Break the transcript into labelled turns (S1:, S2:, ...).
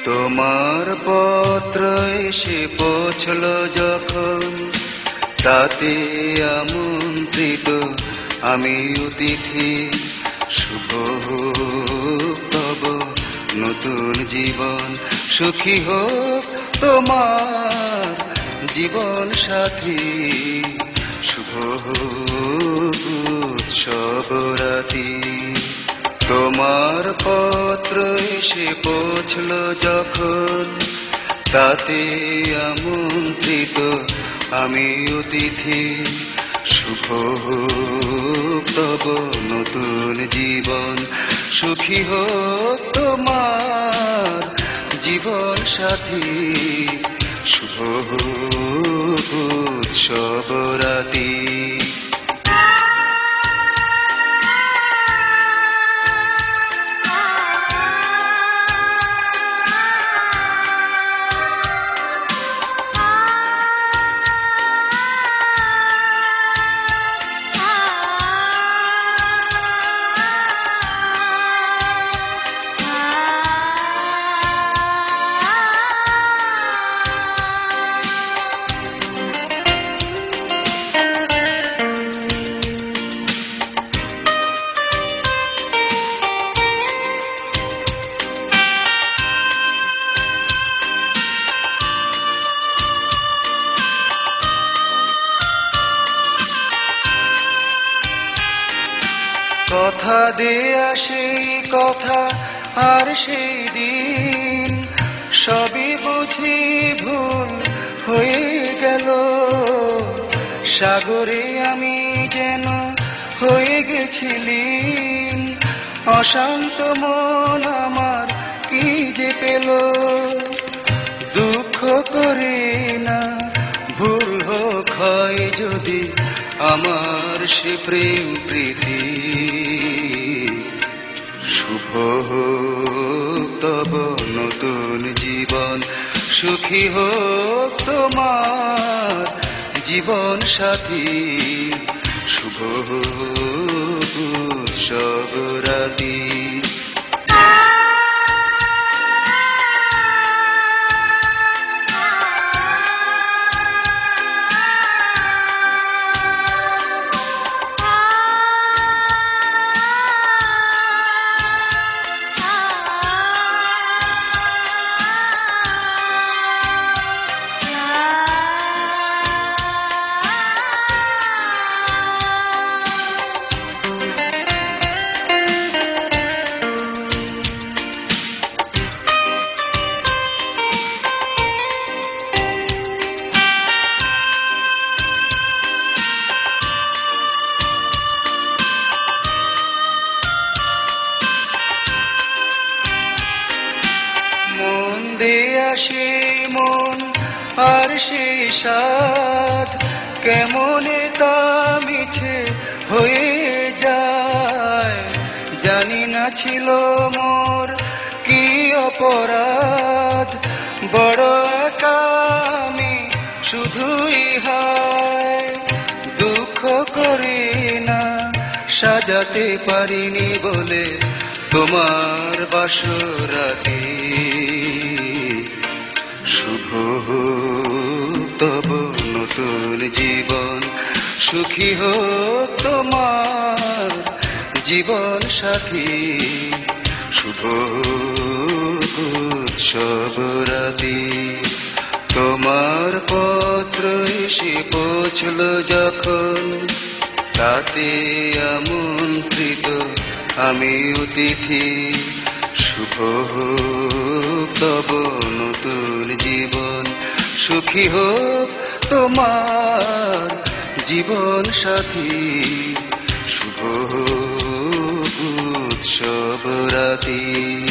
S1: তোমার পত্র এসে পৌঁছল যখন, তাতে আমন্ত্রিত আমি অতিথি। শুভ হোক তব নতুন জীবন, সুখী হোক তোমার জীবন সাথী। শুভ হোক উৎসব রাতি। তোমার পত্র এসে পৌঁছল যখন, তাতে আমন্ত্রিত আমি অতিথি। শুভ হোক তব নতুন জীবন, সুখী হোক তোমার জীবন সাথী। শুভ হোক উৎসব রাতি। কথা দেয়া সেই কথা আর সেই দিন, সবই বুঝি ভুল হয়ে গেল। সাগরে আমি যেন হয়ে গেছি লীন, অশান্ত মন আমার কি যে পেল। দুঃখ করে না, ভুল হোক হয় যদি আমার সে প্রেম প্রীতি। শুভ হোক তব নতুন জীবন, সুখী হোক তোমার জীবন সাথী। শুভ হোক উৎসব রাতি। দেয়া সেই মন আর সেই সাধ, কেমনে তা মিছে হয়ে যায়। জানি না ছিল মোর কি অপরাধ, বড় একা আমি শুধুই হায়। দুঃখ করি না, সাজাতে পারিনি বলে তোমার বাসরাতে। শুভ হোক তব নতুন জীবন, সুখী হোক তোমার জীবন সাথী। শুভ হোক উৎসব রাতি। তোমার পত্র এসে পৌঁছল যখন, তাতে আমন্ত্রিত আমি অতিথি। শুভ হোক তব নতুন জীবন, সুখী হোক তোমার জীবন সাথী। শুভ হোক উৎসব রাতি।